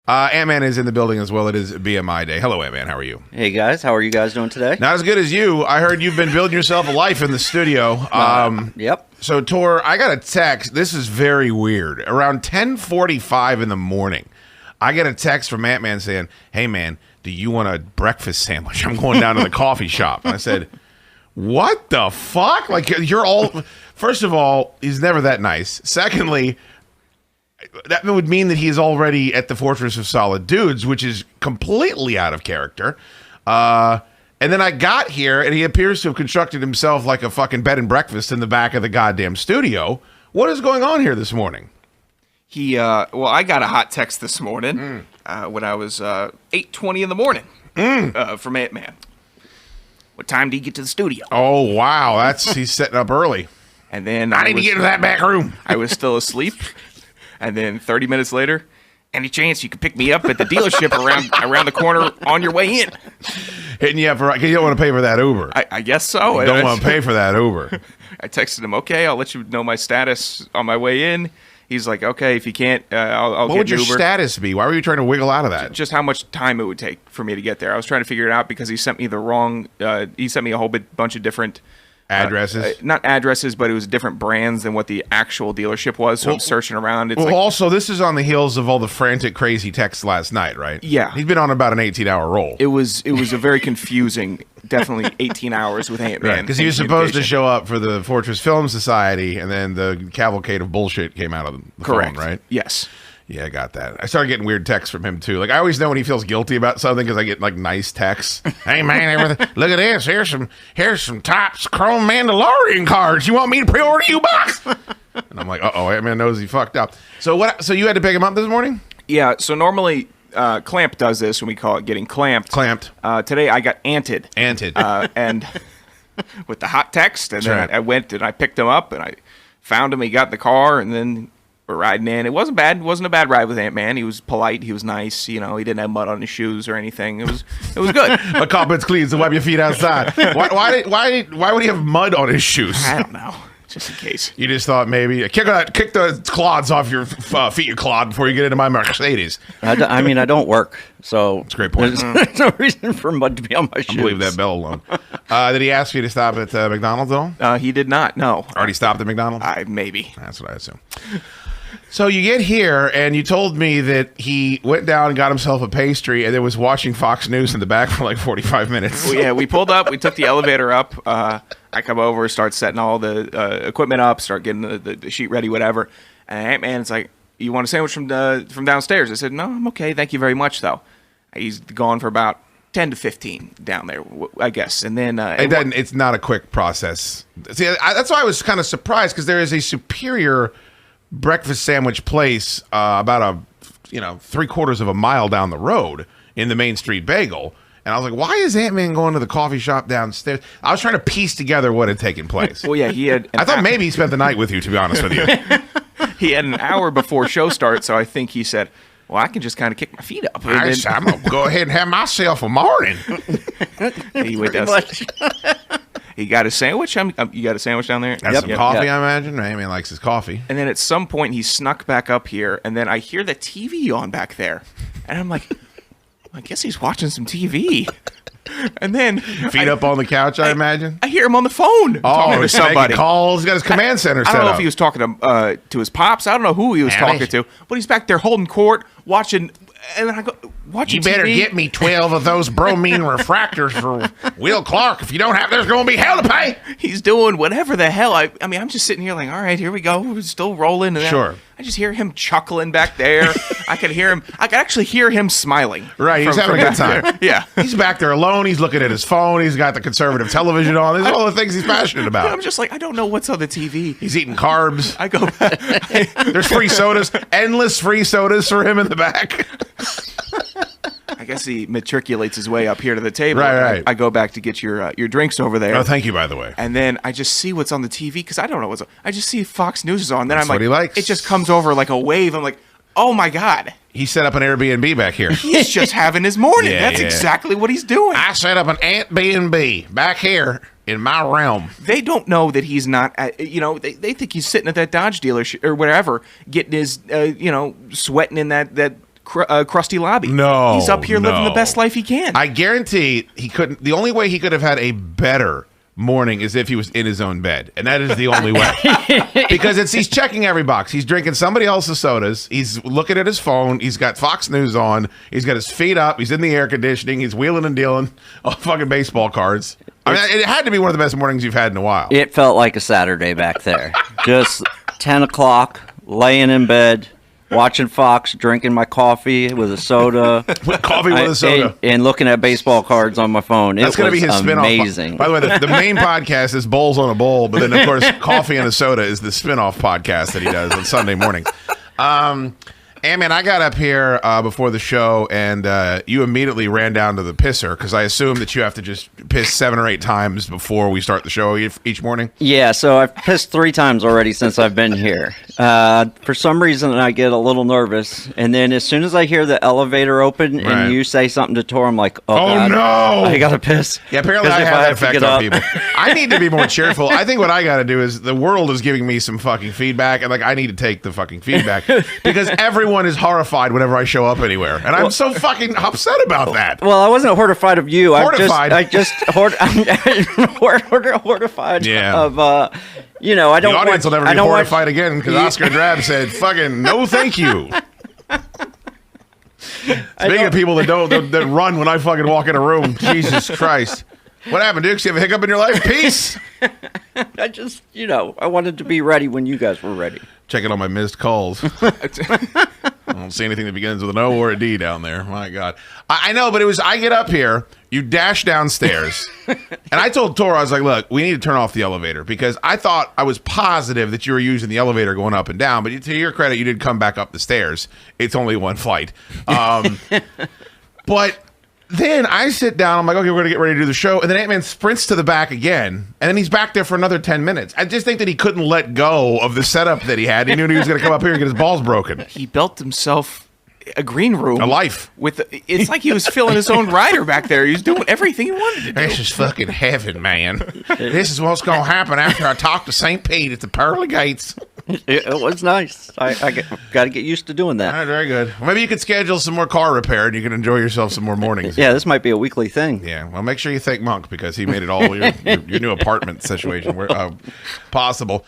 Ant-Man is in the building as well. It is BMI Day. Hello, Ant-Man. How are you? Hey, guys. How are you guys doing today? Not as good as you. I heard you've been building yourself a life in the studio. Yep. So, Tor, I got a text. This is very weird. Around 10:45 in the morning, I get a text from Ant-Man saying, hey, man, do you want a breakfast sandwich? I'm going down to the coffee shop. And I said, what the fuck? Like, you're all... First of all, he's never that nice. Secondly... that would mean that he's already at the Fortress of Solid Dudes, which is completely out of character. And then I got here, and he appears to have constructed himself like a fucking bed and breakfast in the back of the goddamn studio. What is going on here this morning? Well, I got a hot text this morning when I was 8:20 in the morning from Ant-Man. What time do you get to the studio? Oh, wow. He's setting up early. And then I need to get into that back room. I was still asleep. And then 30 minutes later, any chance you could pick me up at the dealership around the corner on your way in? Hitting you up because you don't want to pay for that Uber. I guess so. You don't want to pay for that Uber. I texted him, okay, I'll let you know my status on my way in. He's like, okay, if you can't, I'll What get would your an Uber. status be? Why were you trying to wiggle out of that? Just how much time it would take for me to get there. I was trying to figure it out because he sent me the wrong, he sent me a whole bunch of different... addresses? Not addresses, but it was different brands than what the actual dealership was. So I'm searching around. It's also, this is on the heels of all the frantic, crazy texts last night, right? Yeah. He's been on about an 18-hour roll. It was a very confusing, definitely 18 hours with Ant-Man. Right, because he was supposed to show up for the Fortress Film Society, and then the cavalcade of bullshit came out of the Correct. phone, right? Yes. Yeah, I got that. I started getting weird texts from him, too. Like, I always know when he feels guilty about something because I get, like, nice texts. Hey, man, everything. Look at this. Here's some Topps Chrome Mandalorian cards. You want me to pre-order you, box? And I'm like, uh-oh, Ant-Man knows he fucked up. So what? So you had to pick him up this morning? Yeah, so normally Clamp does this, and we call it getting clamped. Clamped. Today I got anted. Anted. And with the hot text, and then right. I went and I picked him up, and I found him. He got in the car, and then... we're riding in. It wasn't bad. It wasn't a bad ride with Ant-Man. He was polite. He was nice. You know, he didn't have mud on his shoes or anything. It was good. A carpet's clean, so wipe your feet outside. Why would he have mud on his shoes? I don't know. Just in case. You just thought maybe kick the clods off your feet, you clod, before you get into my Mercedes. I don't work, so that's a great point. There's no reason for mud to be on my shoes. I believe that bell alone. Did he ask you to stop at McDonald's at all? He did not. No. Already stopped at McDonald's? Maybe. That's what I assume. So you get here, and you told me that he went down and got himself a pastry, and then was watching Fox News in the back for like 45 minutes. Well, yeah, we pulled up. We took the elevator up. I come over, start setting all the equipment up, start getting the sheet ready, whatever. And Ant-Man's like, you want a sandwich from downstairs? I said, no, I'm okay. Thank you very much, though. He's gone for about 10 to 15 down there, I guess. And then... it's not a quick process. See, that's why I was kind of surprised, because there is a superior... breakfast sandwich place about 3/4 of a mile down the road in the Main Street Bagel, and I was like, why is Ant-Man going to the coffee shop downstairs? I was trying to piece together what had taken place. Well, yeah, he had... I thought maybe he spent the night with you, to be honest with you. He had an hour before show start, so I think he said, well, I can just kind of kick my feet up. I'm going to go ahead and have myself a morning. He went down. He got a sandwich. You got a sandwich down there? That's some coffee, I imagine. Ant-Man likes his coffee. And then at some point, he snuck back up here, and then I hear the TV on back there. And I'm like, I guess he's watching some TV. And then... feet up on the couch, I imagine? I hear him on the phone talking to somebody. Calls. He's got his command center set up. I don't know if he was talking to his pops. I don't know who he was talking to. But he's back there holding court, watching... And then I go, watching TV. You better get me 12 of those bromine refractors for Will Clark. If you don't have, there's going to be hell to pay. He's doing whatever the hell. I mean, I'm just sitting here like, all right, here we go. We're still rolling. And sure. I just hear him chuckling back there. I could actually hear him smiling. Right, he's having a good time. Yeah. He's back there alone. He's looking at his phone. He's got the conservative television on. These are all the things he's passionate about. I'm just like, I don't know what's on the TV. He's eating carbs. I go back. There's free sodas. Endless free sodas for him in the back. I guess he matriculates his way up here to the table. Right. I go back to get your drinks over there. Oh, thank you, by the way. And then I just see what's on the TV because I don't know what's on. I just see Fox News is on. Then That's I'm like, what he likes. It just comes over like a wave. I'm like, oh my God. He set up an Airbnb back here. He's just having his morning. Yeah, That's exactly what he's doing. I set up an Ant-B&B back here in my realm. They don't know that he's not, they think he's sitting at that Dodge dealership or whatever, getting his, sweating in that crusty lobby. No, he's up here living the no. best life he can. I guarantee he couldn't. The only way he could have had a better morning is if he was in his own bed, and that is the only way. Because he's checking every box. He's drinking somebody else's sodas. He's looking at his phone. He's got Fox News on. He's got his feet up. He's in the air conditioning. He's wheeling and dealing fucking baseball cards. I mean, it had to be one of the best mornings you've had in a while. It felt like a Saturday back there. Just 10 o'clock, laying in bed, watching Fox, drinking my coffee with a soda. Coffee with a soda. And looking at baseball cards on my phone. That's going to be his spinoff. Amazing. By the way, the main podcast is Bowls on a Bowl, but then, of course, Coffee and a Soda is the spinoff podcast that he does on Sunday mornings. And man, I got up here before the show, and you immediately ran down to the pisser because I assume that you have to just piss 7 or 8 times before we start the show each morning. Yeah, so I've pissed 3 times already since I've been here. For some reason, I get a little nervous, and then as soon as I hear the elevator open Right. and you say something to Tor, I'm like, oh God, no, I gotta piss. Yeah, apparently 'Cause I if have that to effect get on up- people. I need to be more cheerful. I think what I got to do is the world is giving me some fucking feedback, and like I need to take the fucking feedback because everyone is horrified whenever I show up anywhere, and I'm so fucking upset about that. Well, I wasn't horrified of you. Horrified. I'm horrified Yeah. of you know. I don't. The audience watch, will never I be don't watch- horrified again because Oscar Drab said, "Fucking no, thank you." Speaking of people that run when I fucking walk in a room, Jesus Christ. What happened, Dukes? You have a hiccup in your life? Peace. I just, I wanted to be ready when you guys were ready. Checking on my missed calls. I don't see anything that begins with an O or a D down there. My God. I know, but I get up here, you dash downstairs, and I told Tor, I was like, look, we need to turn off the elevator because I was positive that you were using the elevator going up and down, but to your credit, you did come back up the stairs. It's only one flight. But then I sit down, I'm like, okay, we're going to get ready to do the show, and then Ant-Man sprints to the back again, and then he's back there for another 10 minutes. I just think that he couldn't let go of the setup that he had. He knew he was going to come up here and get his balls broken. He built himself a green room, A life. It's like he was filling his own rider back there. He was doing everything he wanted to do. This is fucking heaven, man. This is what's going to happen after I talk to St. Pete at the pearly gates. It was nice. I got to get used to doing All that. right, very good. Well, maybe you could schedule some more car repair and you can enjoy yourself some more mornings. Yeah, this might be a weekly thing. Yeah, well, make sure you thank Monk because he made it all your new apartment situation possible.